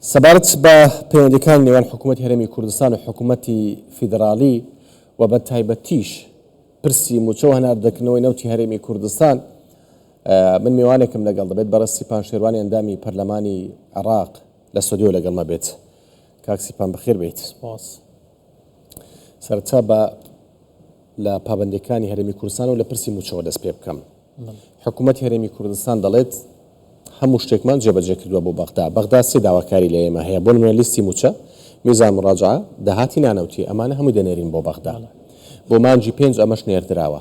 سەبارەت بە پەیوەندیەکانی نێوان حکوومەتی هەرێمی کوردستان و حکوومەتی فیدراالی و بە تایبەتیش پرسی موچە و هەناردەکردنەوەی نەوتی هەرێمی کوردستان من میوانێکم لەگەڵ دەبێت بەڕێز سیپان شێروانی ئەندامی پەرلەمانی عێراق لە سودیۆ لەگەڵمە بێت. کاک سیپان بەخێر بیت. سەرەتا بە لە پابەندەکانی هەرێمی کوردستان و لە پرسی موچەوە دەست پێ بکەم. حکوومەتی هەرێمی کوردستان دەڵێت هەموو شتێکمان جێبەجێ کردووە بۆ بەغدا سێ داواکاری لە ئێمە هەیە بۆ نمونە لیستی موچە میزان مڕاجعە داهاتی نانەوتی ئەمانە هەمووی دەنێرین بۆ بەغدا بۆ مانجی 5 ئەمەش نێردراوە.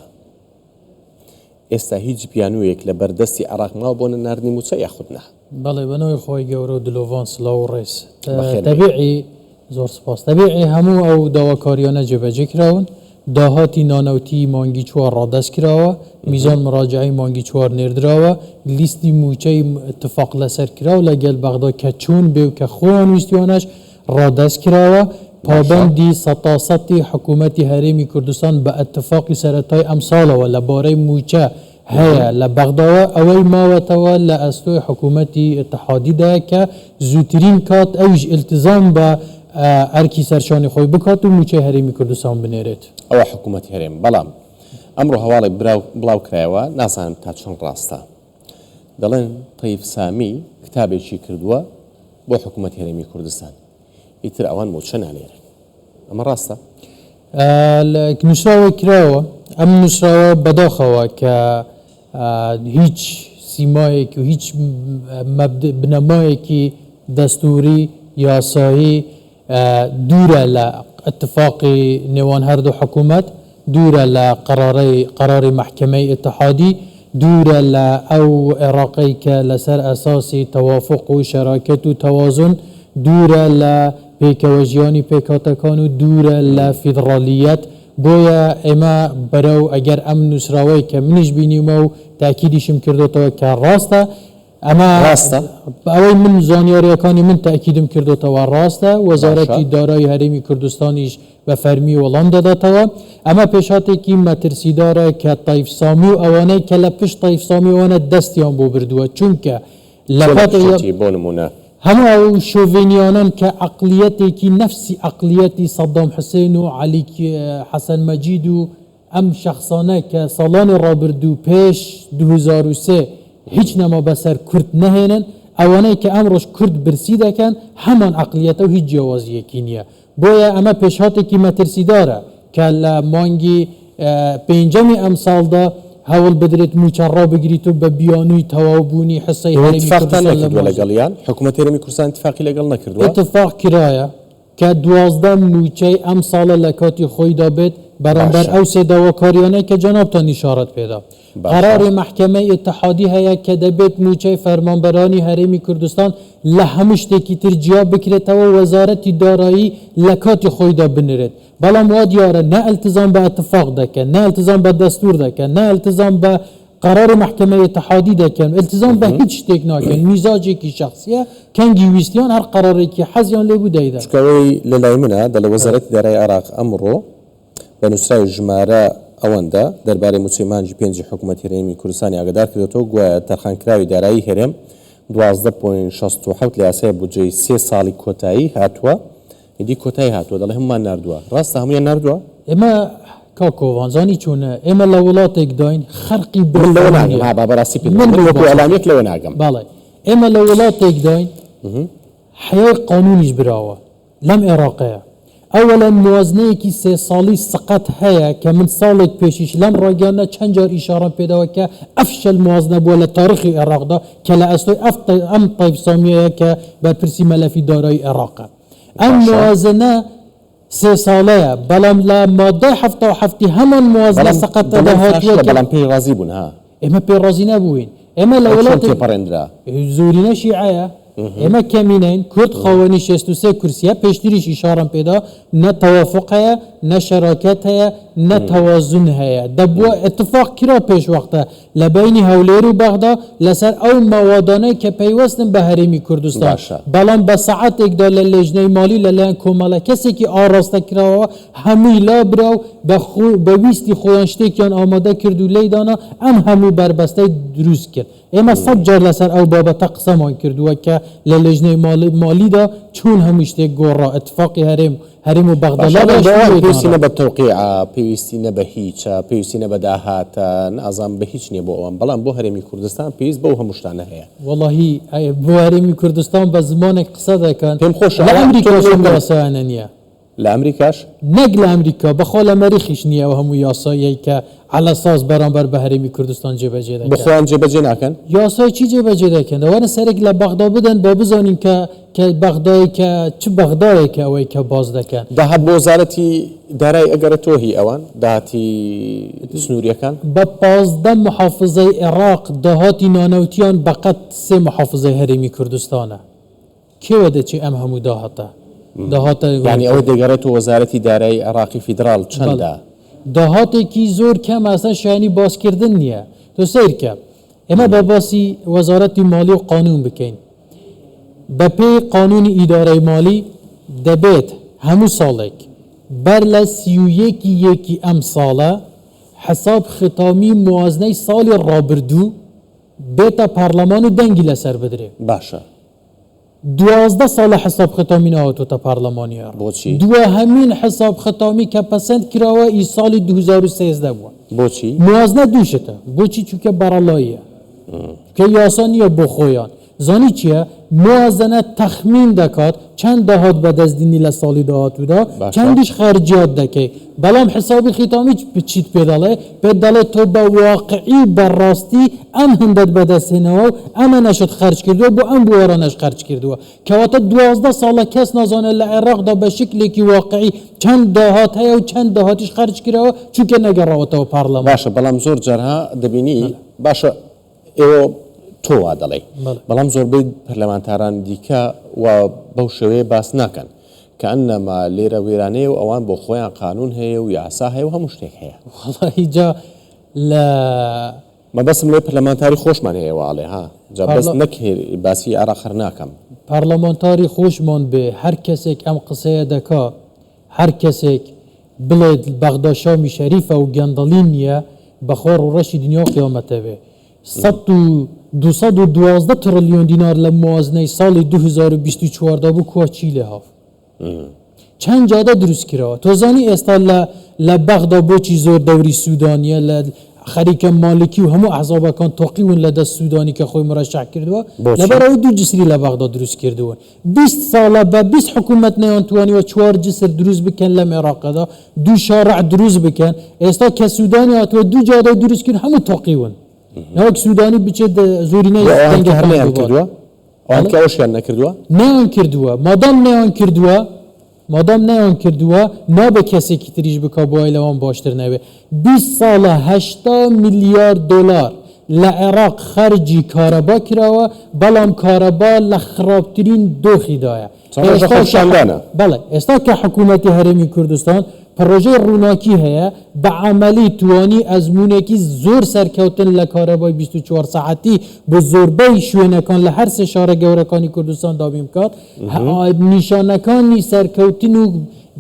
ئێستا هیچ پیانوویەک لە بەردەستی عێراق ماوە بۆ ناردنی موچە یاخودنا. بەڵێ بەنەوەی خۆی گەورە و دلۆڤان سڵاو و ڕێز تەبیعی زۆر سپاس تەبیعی هەموو ئەو داواکاریانە جێبەجێ کراون داهاتی نانەوتی مانگی 4 ڕادەست کراوە میزان مراجعەی مانگی 4 نێردراوە لیستی موچەی اتفاق لەسەر کراو لەگەڵ بەغدا کە چۆن بێ و کە خۆیان ویستیانەش ڕادەست کراوە پابەندی سەتاسەتی حکوومەتی هەرێمی کوردستان بە اتفاقی سەرەتای ئەم ساڵەوە لەبارەی موچە هەیە لە بەغداوە ئەوەی ماوەتەوە لە ئەستۆی حکوومەتی اتحادیدا کە زووترین کات ئەویش التزام بە ئەرکی سەرشانی خۆی بکات و موچەی هەرێمی کوردستان بنێرێت. ئەوە حکوومەتی هەرێم بەڵام ئەمڕۆ هەواڵی بڵاو کرایەوە نازانم تا چۆن ڕاستە دەڵێن تەیف سامی کتابێکی کردووە بۆ حکوومەتی هەرێمی کوردستان ئیتر ئەوان موچە نانێرن ئەمە ڕاستە؟ نووسراوە کراوە ئەم نووسراوە بەداخەوە کە هیچ سیمایەکی و هیچ بنەمایەکی دەستوری یاسایی دوورە لە اتفاقی نێوان هەردوو حکوومەت دوورە لە قەراری محکمەی اتحادی دوورە لە ئەو عێراقی کە لەسەر ئەساسی تەوافق و شەراکەت و تەوازن دوورە لە پێکەوە ژیانی پێکهاتەکان و دوورە لە فیدرالیەت بۆیە ئێمە بەرەو ئەگەر ئەم نووسراوەی کە منیش بینیمە و تاکیدیشم کردوتەوە کە ڕاستە ئەمە ڕاستە ئەوەی من زانیاریەکانی من تاکیدم کردوتەوە ڕاستە وەزارەتی دارایی هەرێمی کوردستانیش بە فەرمی وەڵام دەداتەوە ئەمە پێشاتێکی مەترسیدارە کە تایف سامی و ئەوانەی کە لە پشت تایف سامیەوانە دەستیان بۆ بردووە چونکە لە بۆ نمونە هەموو ئەو شۆڤینیانان کە عەقلیەتێکی نەفسی عەقلیەتی سەدام حوسێن و عەلی حەسەن مەجید و ئەم شەخصانە کە ساڵانی ڕابردوو پێش 2003 هیچ نەما بەسەر کورد نەهێنن ئەوانەی کە ئەمڕۆژ کورد برسی دەکەن هەمان عەقلیەتە و هیچ جیاوازیەکی نییە بۆیە ئەمە پێشهاتێکی مەترسیدارە کە لە مانگی پێنجەمی ئەم ساڵدا هەوڵ بدرێت موچە ڕابگریت و بە بیانووی تەواوبوونی حسەی هەرێمی کوردستان لەگەڵیان حکوومەتی هەرێمی کوردستان اتفاقی لەگەڵ نەکردووە اتفاق کرایە کە 12 موچەی ئەم ساڵە لە کاتی خۆیدا بێت بەرامبەر ئەو سێ داواکاریانەی کە جەنابتان ئیشارەت پێدا قەراری محکمەی اتحادی هەیە کە دەبێت موچەی فەرمانبەرانی هەرێمی کوردستان لە هەموو شتێکی تر جیا بکرێتەوە وەزارەتی دارایی لە کاتی خۆیدا بنرێت بەڵام وا دیارە نە التزام بە اتفاق دەکەن نە التزام بە دەستور دەکەن نە التزام بە قرار محکمەی اتحادی دەکەن التزام بە هیچ شتێک ناکەن میزاجێکی شخصیە کەنگی ویستیان هەر قەرارێکی حەزیان لێبوو دەیدا چکەوەی لە لای منە دەڵێ وەزارەتی دارایی عێراق ئەمڕۆ بە نووسراوی ژمارە ئەوەندە دەربارەی موچەی مانجی 5 حکوومەتی هەرێمی کوردستانی ئاگادار کردێتەوە گوایە تەرخانکراوی دارایی هەرێم 12.67 لە یاسای بودجەی 3 ساڵی کۆتایی هاتووە ئیدی کۆتایی هاتووە دەڵێ هەمومان ناردووە ڕاستە هەموویان ناردووە ئێمە کاکۆڤانزانی چۆنە ئێمە لە وڵاتێک داین خەرقی بەڕاستی ئەلامێک لەوە ناگەم باڵێ ئێمە لە وڵاتێک داین حیای قانونیش براوە لەم عێراقەیە ئەوەڵەن موازنەیەکی 3 ساڵی سقەت هەیە کە من ساڵێک پێشیش لەم ڕاگەانە چەند جار ئیشارەم پێداوە کە ئەفشەل موازنە بووە لە تاریخی عێراقدا کە لە ئەستۆی ئەم تایف سامیەیە کە بەرپرسی مەلەفی دارایی عێراقە ئەم موازنە 3 ساڵەیە بەڵام لە مادەی 77 هەمان موازنە سقەتەدا هاتووە بەڵام پێی ڕازی بوون ها ئێمە پێی ڕازی نەبووین ئێمە لە وڵاتی پەڕێنرا زۆرینە شیعەیە ئێمە کەمینین کورد خاوەنی 63 کورسیە پێشتریش ئیشارەم پێدا نە تەوافق هەیە نە شەراکەت هەیە نە تەوازن هەیە دەبووە اتفاق کرا پێشوەختە لە بینی هەولێر و بەغدا لەسەر ئەو مەوادانەی کە پەیوەستن بە هەرێمی کوردستان بەڵام بە سەعاتێکدا لە لێژنەی مالی لەلایەن کۆمەڵە کەسێکی ئاڕاستە کراوە هەمووی لابرا و بە ویستی خۆیان شتێکیان ئامادە کرد و لێدانا ئەم هەموو بربەستەی دروست کرد ئێمە 100 جار لەسەر ئەو بابەتە قسەمان کردووە کە لە لەژنەی مالیدا چون هەموو شتێک گۆڕا اتفاقی هەرێم و بەغدادا پێویستی نە بە تەوقیع پێویستی نە بە هیچە پێویستی نە بە داهاتە ئازام بە هیچ نییە بۆ ئەوان بەڵام بۆ هەرێمی کوردستان پێویست بەو هەموو شتانە هەیە وەڵاهی بۆ هەرێمی کوردستان بە زمانێک قسە دەکەن پێم خۆشە لە ئەمریکا یاسایانە نییە لە ئەمریکاش نەک لە ئەمریکا بەخۆ لە مەریخیش نییە و هەموو یاسایی کە على ساز بەرامبەر بە هەرێمی کوردستان جێبەجێ دەکەن بخۆیان جێبەجێ ناکەن یاسای چی جێبەجێ دەکەن ئەوانە سەرێک لە بەغدا بدەن بۆ بزانین کە بەغدای کە چ بەغدایەکە ئەوەی کە باز دەکەن داهات بۆ وەزارەتی دارای ئەگەرە تۆهی ئەوان داهاتی سنووریەکان بە 15 محافظەی عێراق داهاتی نانەوتیان بەقەت 3 محافظەی هەرێمی کوردستانە کێوە دەچێ ئەم هەموو داهاتە یعنی ئەوە دەگەڕێتەوە وەزارەتی دارایی عێراقی فیدراڵ چەندە داهاتێکی زۆر کەم ئاسان شایانی باسکردن نییە تۆ سیرکە ئێمە بە باسی وەزارەتی مالی و قانون بکەین بە پێی قانونی ئیدارەی مالی دەبێت هەموو ساڵێک بەر لە 31 ئەم ساڵە حساب ختامی موازنەی ساڵی ڕابردوو بێتە پارلەمان و دەنگی لەسەر بدرێ باشە 12 ساڵە حساب ختامی ناهاتۆتە پارلەمانیە بۆچی دووە هەمین حساب ختامی کە پەسەند کراوە ئی ساڵی 2013 بووە بۆچی موازنە دووشتە بۆچی چونکە بەڕەڵاییە کە یاسا نییە بۆ خۆیان زانی چییە موازنە تەخمین دەکات چەند داهات بەدەستدینی لە ساڵی داهاتوودا چەندیش خەرجیات دەکەی بەڵام حسابی ختامی چیت پێ دەڵێ پێ دەڵێت تۆ بە واقعی بەڕاستی ئەم هەندەت بەدەستێنەوە و ئەمە نەشت خەرج کردووە بۆ ئەم بوەڕەنەش خەرج کردووە کەواتە 12 ساڵە کەس نازانێت لە عێراقدا بە شکلێکی واقعی چەند داهات هەیە و چەند داهاتیش خەرج کراوە چونکە نەگەڕاوەتەوە پارلەمان باشە بەڵام زۆر جارها دەبینی باشە ئێوە تۆوا دەڵێ بەڵام زۆربەی پەرلەمانتاران دیکە و بەو شێوەیە باس ناکەن کە ئەنەما لێرە وێرانەیە و ئەوان بۆ خۆیان قانون هەیە و یاسا هەیە و هەموو شتێک هەیە هیجا لە مەبەستم لێ پەرلەمانتاری خۆشمان هەیە واڵێ ها جا بەس نەک باسی ئاراخەر ناکەم پارلەمانتاری خۆشمان بێ هەر کەسێک ئەم قسەیە دەکا هەر کەسێک بڵێت بەغدا شامی شەریفە و گەندەڵی نییە بەخۆڕ و ڕەشی دنیا و قیامەتە بێ 212 تریلیۆن دینار لە موازنەی ساڵی 2024 بوو کووە چی لێ هاف چەند جادە دروست کراوە تۆزانی ئێستا لە بەغدا بۆچی زۆر دەوری سوودانیە لە خەریکە مالکی و هەموو ئەحزابەکان تۆقیون لە دەست سوودانی کە خۆی مڕەشح کردووە لەبەرەوەی دوو جسری لە بەغدا دروست کردووە 20 ساڵە بە 20 حکوومەت نەیانتوانیوە 4 جسر دروست بکەن لەم عێراقدا 2 شارع دروست بکەن ئێستا کە سوودانی هاتووە 2 جادە دروست کرد هەموو تۆقیون نەوەک سوودانی بچێت زۆرینەی هەرمیان کردووە ئەوانکە ئەوشیان نەکردووە نەیان کردووە مادام نەیان کردووە نابێ کەسێکی تریش بکە بۆی لەوان باشتر نەوێ 20 ساڵە 80 میلیارد دلار لە عێراق خەرجی کارەبا کراوە بەڵام کارەبا لە خراپترین دۆخیدایە بەڵێ ئێستا کە حکوومەتی هەرێمی کوردستان پرۆژەی ڕووناکی هەیە بە عملی توانی ئەزمونێکی زۆر سەرکەوتن لە کارەبای 24 ساعتی بۆ زۆربەی شوێنەکان لە هەر سێ شارە گەورەکانی کوردستان دابین بکات نیشانەکانی سەرکەوتن و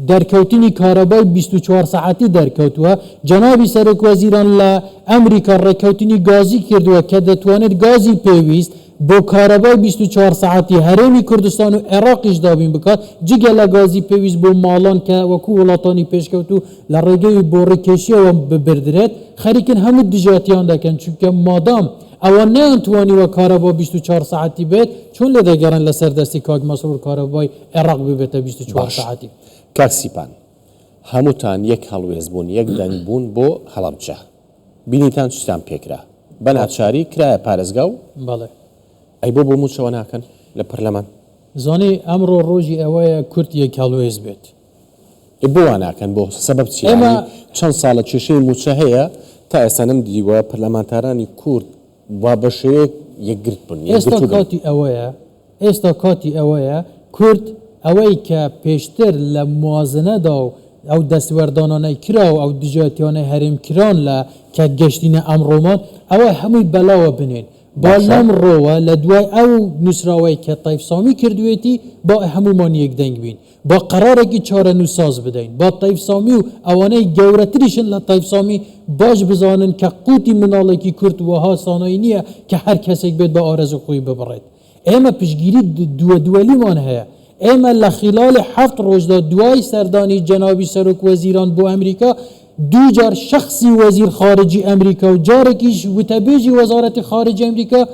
دەرکەوتنی کارەبای 24 ساعتی دەرکەوتووە جەنابی سەرۆک وەزیران لە ئەمریکا ڕێککەوتنی گازی کردووە کە دەتوانێت گازی پێویست بۆ کارەبای 24 ساعتی هەرێمی کوردستان و عێراقیش دابین بکات جگە لە گازی پێویست بۆ ماڵان کە وەکو وڵاتانی پێشکەوت و لە ڕێگەی بۆ ڕێکێشیەوە ببردرێت خەریکن هەموو دژاتیان دەکەن چونکە مادام ئەوە نەیانتوانیوە کارەبا 24 ساعتی بێت چۆن لێ دەگەڕن لە سەردەستی کاک مەسرور کارەبای عێراق ببێتە 24 ساعتی کاکسیپان هەمووتان یەک هەڵوێز بوون یەک دەنگ بوون بۆ هەڵەبجە بینیتان چتان پێکرا بە ناچاری کرایە پارێزگا و بەڵێ ئەی بۆ موچەوە ناکەن لە پەرلەمان زانی ئەمڕۆ ڕۆژی ئەوەیە کورد یەک هەڵوێز بێت بۆ ناکەن بۆ سەبەب چی چەند ساڵە کێشەی موچە هەیە تا ئێستا نەمدیوە پەرلەمانتارانی کورد وا بە شێوەیەک یەکگرت بوون ئێستا کاتی ئەوەیە کورد ئەوەی کە پێشتر لە موازنەدا و ئەو دەستوەردانانەی کرا و ئەو دژاتیانەی هەرێم کران لە کە گەشتینە ئەمڕۆمان ئەوە هەمووی بەلاوە بنێن با لەم ڕۆوە لە دوای ئەو نووسراوەی کە تایف سامی کردوێتی با هەمومان یەک دەنگ بین با قەرارێکی چارە نووساز بدەین با تایف سامی و ئەوانەی گەورەتریشن لە تایف سامی باش بزانن که قوتی مناله کی کرد وها سانایی نیه که هر کسی بید با آرزو خوی ببرد اما پشگیری دولی من هیا اما لخلال 7 روز دا دوای سردانی جنابی سرک وزیران بو امریکا دو جار شخصی وزیر خارجی امریکا و جارکیش و تبیجی وزارت خارجی امریکا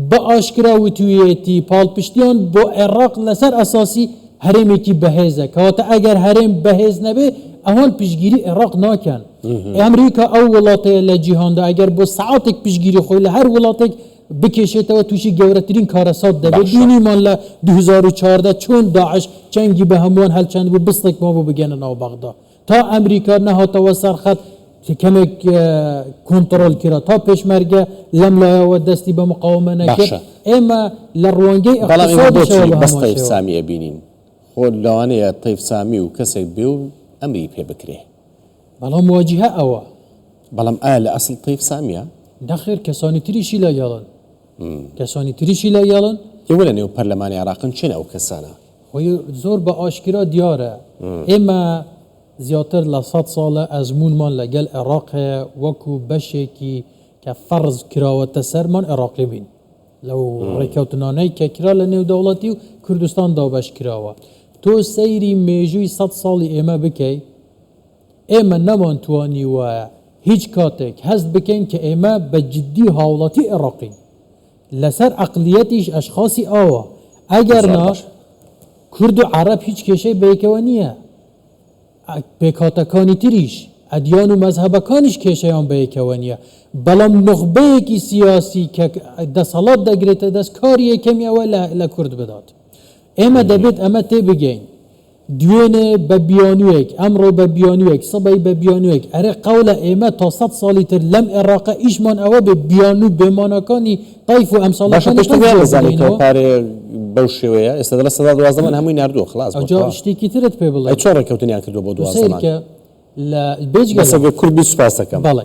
با آشکرا و توییتی پال پشتیان با عراق لسر اساسی هرمی کی بهزه که حتی اگر هرم بهز نبه اون پیشگیری عراق ناکن امریکا او ولات لجیهان ده اگر با ساعتک پیشگیری خویل هر ولاتک بکشه تا توشی گورترین کارسات ده بدونی مال 2014 چون داعش چنگی به همون هل چند بو بستک ما بو بگن ناو بغداد تا امریکا نه تا وسر خط کمک کنترل کرد تا پیشمرگه لملا و دستی به مقاومه نکرد اما لروانگی اقتصادی شده بس طیف سامیه بینین خود لوانه طیف سامی و کسی بیو امری پی بکره بلا مواجهه اوه بلام آل اصل طیف سامیه نخیر کسانی تریشی لا یالن کسانی تریشی لا یالن يقول أنه برلمان عراق شنو أو كسانة و زور با آشکرا دیاره اما زیاتر لصد ساله ازمون من لگل عراق وکو بشکی که فرض کراوت سر من عراقی بین لو رکوتنانه که کرا لنیو دولتی و کردستان دابش کراوه تو سیری میجوی 100 سالی اما بکی اما نمان توانی و هیچ کاتک هست بکن که اما بجدی حاولاتی عراقی لسر اقلیتیش اشخاصی آوا اگر نه کرد و عرب هیچ کشه بیکوانیه بکاتکانی تریش ادیان و مذهبکانش کشه هم بیکوانیه بلام نخبه کی سیاسی که دستالات دگریت دست کاریه کمی اول لکرد بداد اما دبیت اما تی بگین دیونه ببیانویک امرو ببیانویک صبای ببیانویک اره قول ایمه تا 100 سالی تر لم عراق ایشمان اوه ببیانو بمانکانی طیف و امثالکانی باشه پشت بیان زنی که پاره بوشویه استدلال استدلال دوازدمان همون نردو خلاص اجا اشتیکی ترت پی بله ای چون رکوتنی اکردو با دوازدمان که لا بیج بس اگه کرد 20 پاس کم بله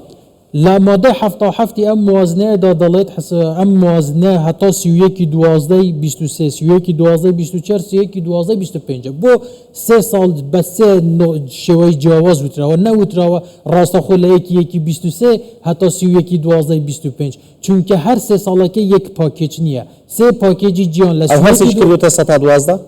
لا ماده هفته هفتی ام موازنه دادالت حس ام موازنه حتی 31 12 23 31 12 24 31 12 25 بو 3 سال بس شوی جواز وترا و نه وترا راست خو یکی 23 حتی 31 12 25 چون که هر 3 ساله که یک پاکیج نیه 3 پاکیجی جان لسه او هر چی کردو تا 112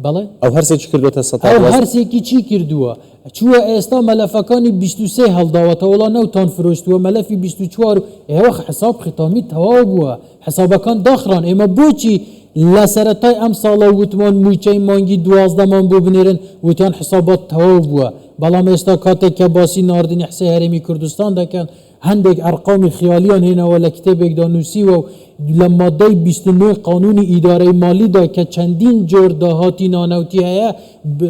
بله او هر چی کردو تا 112 او هر چی چی کردوه چوه استا ملفکانی 23 هل داوته ولا نو تان فروشت و ملفی 24 ایوه حساب ختامی تواو بوه حسابکان داخران اما بوچی لسرتای ام سالا وتمان موچه مانگی 12 من بو بنیرن وتان حسابات تواو بوه بلام استا کاته که باسی ناردین حسی هرمی کردستان دکن هندک ارقام خیالیان هنا ولا کتابک دانوسی و لما دای 29 قانون اداره مالی دا که چندین جور دهاتی نانوتی هیا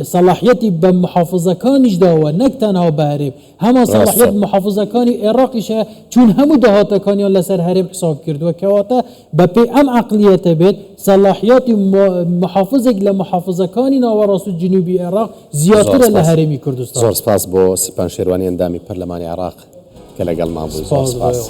صلاحیتی به محافظکانش دا و نک تنها بهرب همه صلاحیت محافظکانی عراقش چون همو دهاتکانیان لسر هرم حساب کرد و که واتا بپی ام عقلیت بید صلاحیت محافظک لمحافظکانی ناوراست جنوبی عراق زیادتر لهرمی کردستان زور سپاس بو سیپان شیروانی اندامی پرلمانی عراق که لگل ما بوی زور سپاس